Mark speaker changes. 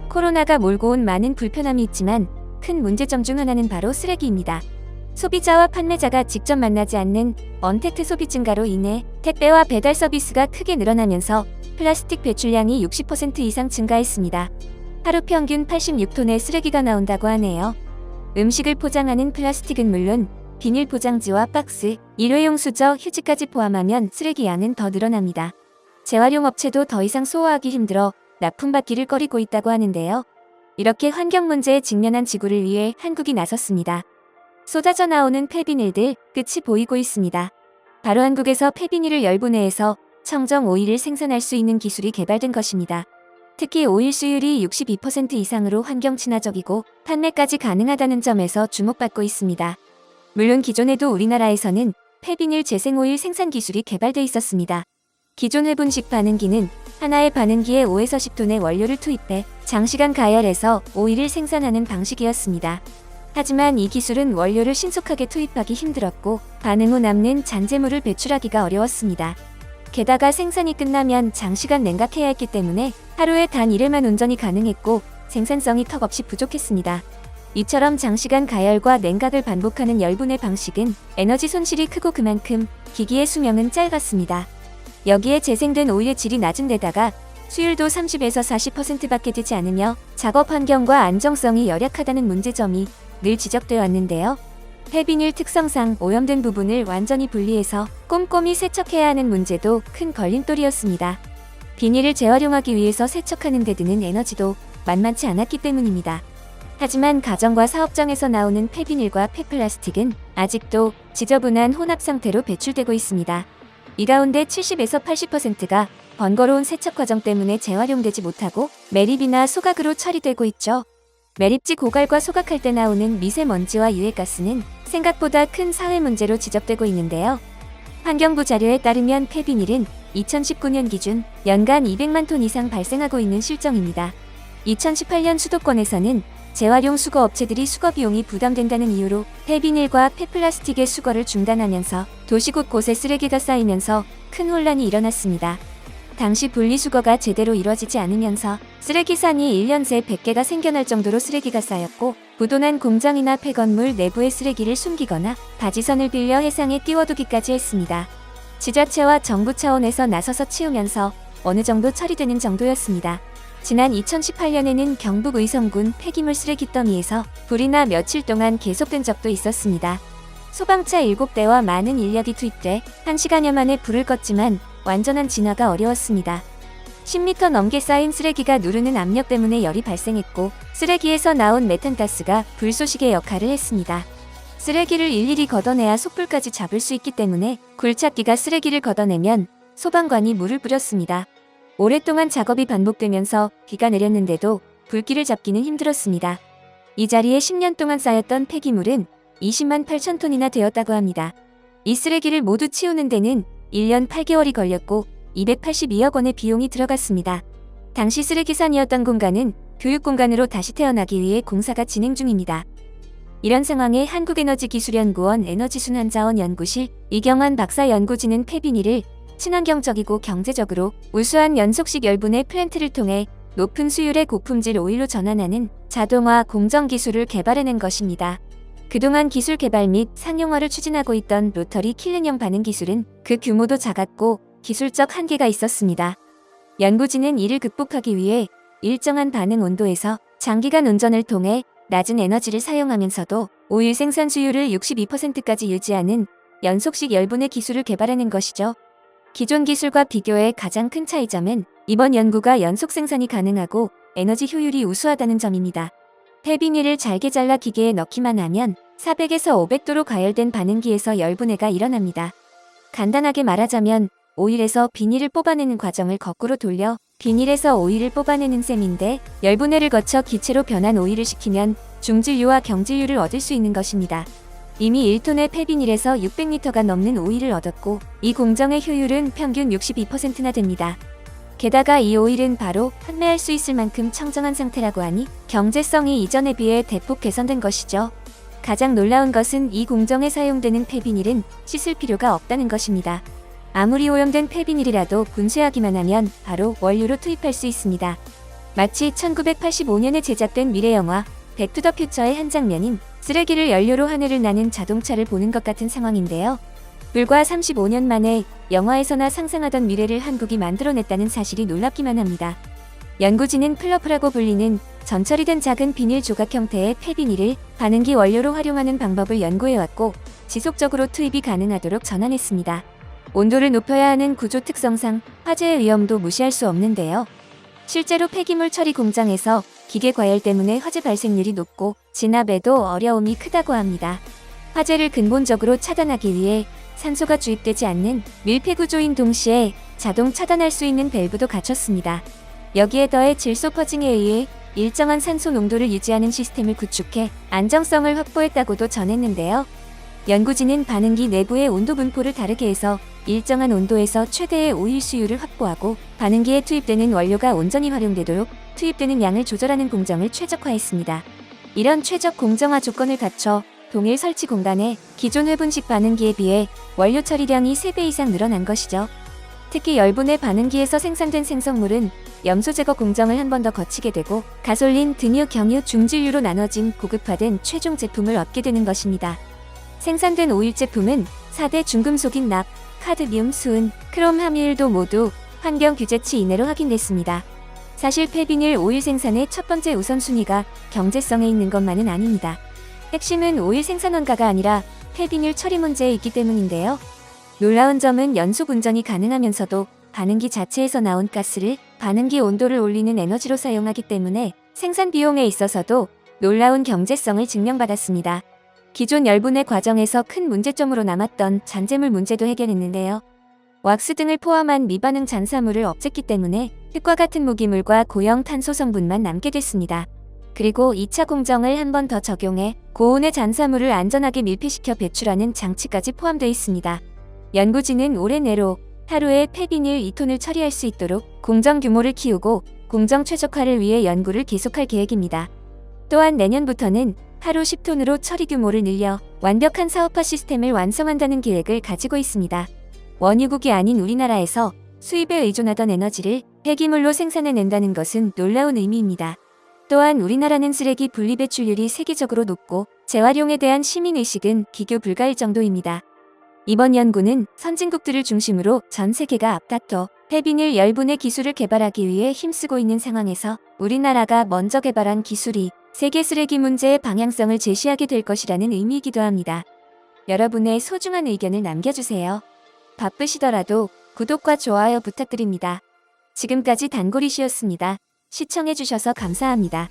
Speaker 1: 코로나가 몰고 온 많은 불편함이 있지만 큰 문제점 중 하나는 바로 쓰레기입니다. 소비자와 판매자가 직접 만나지 않는 언택트 소비 증가로 인해 택배와 배달 서비스가 크게 늘어나면서 플라스틱 배출량이 60% 이상 증가했습니다. 하루 평균 86톤의 쓰레기가 나온다고 하네요. 음식을 포장하는 플라스틱은 물론 비닐 포장지와 박스, 일회용 수저, 휴지까지 포함하면 쓰레기 양은 더 늘어납니다. 재활용 업체도 더 이상 소화하기 힘들어 납품받기를 꺼리고 있다고 하는데요. 이렇게 환경 문제에 직면한 지구를 위해 한국이 나섰습니다. 쏟아져 나오는 폐비닐들 끝이 보이고 있습니다. 바로 한국에서 폐비닐을 열분해해서 청정 오일을 생산할 수 있는 기술이 개발된 것입니다. 특히 오일 수율이 62% 이상으로 환경 친화적이고 판매까지 가능하다는 점에서 주목받고 있습니다. 물론 기존에도 우리나라에서는 폐비닐 재생오일 생산 기술이 개발돼 있었습니다. 기존 회분식 반응기는 하나의 반응기에 5에서 10톤의 원료를 투입해 장시간 가열해서 오일을 생산하는 방식이었습니다. 하지만 이 기술은 원료를 신속하게 투입하기 힘들었고 반응 후 남는 잔재물을 배출하기가 어려웠습니다. 게다가 생산이 끝나면 장시간 냉각해야 했기 때문에 하루에 단 1회만 운전이 가능했고 생산성이 턱없이 부족했습니다. 이처럼 장시간 가열과 냉각을 반복하는 열분해 방식은 에너지 손실이 크고 그만큼 기기의 수명은 짧았습니다. 여기에 재생된 오일의 질이 낮은 데다가 수율도 30에서 40%밖에 되지 않으며 작업 환경과 안정성이 열악하다는 문제점이 늘 지적되어 왔는데요. 폐비닐 특성상 오염된 부분을 완전히 분리해서 꼼꼼히 세척해야 하는 문제도 큰 걸림돌이었습니다. 비닐을 재활용하기 위해서 세척하는 데 드는 에너지도 만만치 않았기 때문입니다. 하지만 가정과 사업장에서 나오는 폐비닐과 폐플라스틱은 아직도 지저분한 혼합 상태로 배출되고 있습니다. 이 가운데 70에서 80%가 번거로운 세척 과정 때문에 재활용되지 못하고 매립이나 소각으로 처리되고 있죠. 매립지 고갈과 소각할 때 나오는 미세먼지와 유해가스는 생각보다 큰 사회 문제로 지적되고 있는데요. 환경부 자료에 따르면 폐비닐은 2019년 기준 연간 200만 톤 이상 발생하고 있는 실정입니다. 2018년 수도권에서는 재활용 수거 업체들이 수거 비용이 부담된다는 이유로 폐비닐과 폐플라스틱의 수거를 중단하면서 도시 곳곳에 쓰레기가 쌓이면서 큰 혼란이 일어났습니다. 당시 분리수거가 제대로 이뤄지지 않으면서 쓰레기산이 1년 새 100개가 생겨날 정도로 쓰레기가 쌓였고 부도난 공장이나 폐건물 내부의 쓰레기를 숨기거나 바지선을 빌려 해상에 띄워두기까지 했습니다. 지자체와 정부 차원에서 나서서 치우면서 어느 정도 처리되는 정도였습니다. 지난 2018년에는 경북 의성군 폐기물 쓰레기 더미에서 불이 나 며칠 동안 계속된 적도 있었습니다. 소방차 7대와 많은 인력이 투입돼 1시간여 만에 불을 껐지만 완전한 진화가 어려웠습니다. 10m 넘게 쌓인 쓰레기가 누르는 압력 때문에 열이 발생했고 쓰레기에서 나온 메탄가스가 불쏘시개 역할을 했습니다. 쓰레기를 일일이 걷어내야 속불까지 잡을 수 있기 때문에 굴착기가 쓰레기를 걷어내면 소방관이 물을 뿌렸습니다. 오랫동안 작업이 반복되면서 비가 내렸는데도 불길을 잡기는 힘들었습니다. 이 자리에 10년 동안 쌓였던 폐기물은 20만 8천 톤이나 되었다고 합니다. 이 쓰레기를 모두 치우는 데는 1년 8개월이 걸렸고 282억 원의 비용이 들어갔습니다. 당시 쓰레기산이었던 공간은 교육공간으로 다시 태어나기 위해 공사가 진행 중입니다. 이런 상황에 한국에너지기술연구원 에너지순환자원연구실 이경환 박사 연구진은 폐비닐을 친환경적이고 경제적으로 우수한 연속식 열분해 플랜트를 통해 높은 수율의 고품질 오일로 전환하는 자동화 공정 기술을 개발해낸 것입니다. 그동안 기술 개발 및 상용화를 추진하고 있던 로터리 킬링형 반응 기술은 그 규모도 작았고 기술적 한계가 있었습니다. 연구진은 이를 극복하기 위해 일정한 반응 온도에서 장기간 운전을 통해 낮은 에너지를 사용하면서도 오일 생산 수율을 62%까지 유지하는 연속식 열분해 기술을 개발해낸 것이죠. 기존 기술과 비교해 가장 큰 차이점은 이번 연구가 연속 생산이 가능하고 에너지 효율이 우수하다는 점입니다. 폐비닐을 잘게 잘라 기계에 넣기만 하면 400에서 500도로 가열된 반응기에서 열분해가 일어납니다. 간단하게 말하자면 오일에서 비닐을 뽑아내는 과정을 거꾸로 돌려 비닐에서 오일을 뽑아내는 셈인데 열분해를 거쳐 기체로 변한 오일을 식히면 중질유와 경질유를 얻을 수 있는 것입니다. 이미 1톤의 폐비닐에서 600리터가 넘는 오일을 얻었고 이 공정의 효율은 평균 62%나 됩니다. 게다가 이 오일은 바로 판매할 수 있을 만큼 청정한 상태라고 하니 경제성이 이전에 비해 대폭 개선된 것이죠. 가장 놀라운 것은 이 공정에 사용되는 폐비닐은 씻을 필요가 없다는 것입니다. 아무리 오염된 폐비닐이라도 분쇄하기만 하면 바로 원료로 투입할 수 있습니다. 마치 1985년에 제작된 미래 영화 백투 더 퓨처의 한 장면인 쓰레기를 연료로 하늘을 나는 자동차를 보는 것 같은 상황인데요. 불과 35년 만에 영화에서나 상상하던 미래를 한국이 만들어냈다는 사실이 놀랍기만 합니다. 연구진은 플러프라고 불리는 전처리 된 작은 비닐 조각 형태의 폐비닐을 반응기 원료로 활용하는 방법을 연구해왔고 지속적으로 투입이 가능하도록 전환했습니다. 온도를 높여야 하는 구조 특성상 화재의 위험도 무시할 수 없는데요. 실제로 폐기물 처리 공장에서 기계 과열 때문에 화재 발생률이 높고 진압에도 어려움이 크다고 합니다. 화재를 근본적으로 차단하기 위해 산소가 주입되지 않는 밀폐 구조인 동시에 자동 차단할 수 있는 밸브도 갖췄습니다. 여기에 더해 질소 퍼징에 의해 일정한 산소 농도를 유지하는 시스템을 구축해 안정성을 확보했다고도 전했는데요. 연구진은 반응기 내부의 온도 분포를 다르게 해서 일정한 온도에서 최대의 오일 수율을 확보하고 반응기에 투입되는 원료가 온전히 활용되도록 투입되는 양을 조절하는 공정을 최적화했습니다. 이런 최적 공정화 조건을 갖춰 동일 설치 공간에 기존 회분식 반응기에 비해 원료 처리량이 3배 이상 늘어난 것이죠. 특히 열분해 반응기에서 생산된 생성물은 염소 제거 공정을 한 번 더 거치게 되고 가솔린, 등유, 경유, 중진류로 나눠진 고급화된 최종 제품을 얻게 되는 것입니다. 생산된 오일 제품은 4대 중금속인 납, 카드뮴, 수은, 크롬 함유율도 모두 환경 규제치 이내로 확인됐습니다. 사실 폐비닐 오일 생산의 첫 번째 우선순위가 경제성에 있는 것만은 아닙니다. 핵심은 오일 생산 원가가 아니라 폐비닐 처리 문제에 있기 때문인데요. 놀라운 점은 연소 분전이 가능하면서도 반응기 자체에서 나온 가스를 반응기 온도를 올리는 에너지로 사용하기 때문에 생산 비용에 있어서도 놀라운 경제성을 증명받았습니다. 기존 열분해 과정에서 큰 문제점으로 남았던 잔재물 문제도 해결했는데요. 왁스 등을 포함한 미반응 잔사물을 없앴기 때문에 흙과 같은 무기물과 고형 탄소 성분만 남게 됐습니다. 그리고 2차 공정을 한 번 더 적용해 고온의 잔사물을 안전하게 밀폐시켜 배출하는 장치까지 포함되어 있습니다. 연구진은 올해 내로 하루에 폐비닐 2톤을 처리할 수 있도록 공정 규모를 키우고 공정 최적화를 위해 연구를 계속할 계획입니다. 또한 내년부터는 하루 10톤으로 처리 규모를 늘려 완벽한 사업화 시스템을 완성한다는 계획을 가지고 있습니다. 원유국이 아닌 우리나라에서 수입에 의존하던 에너지를 폐기물로 생산해낸다는 것은 놀라운 의미입니다. 또한 우리나라는 쓰레기 분리배출률이 세계적으로 높고 재활용에 대한 시민의식은 기교 불가일 정도입니다. 이번 연구는 선진국들을 중심으로 전 세계가 앞다퉈 폐비닐 열분해 기술을 개발하기 위해 힘쓰고 있는 상황에서 우리나라가 먼저 개발한 기술이 세계 쓰레기 문제의 방향성을 제시하게 될 것이라는 의미이기도 합니다. 여러분의 소중한 의견을 남겨주세요. 바쁘시더라도 구독과 좋아요 부탁드립니다. 지금까지 단골이시였습니다. 시청해주셔서 감사합니다.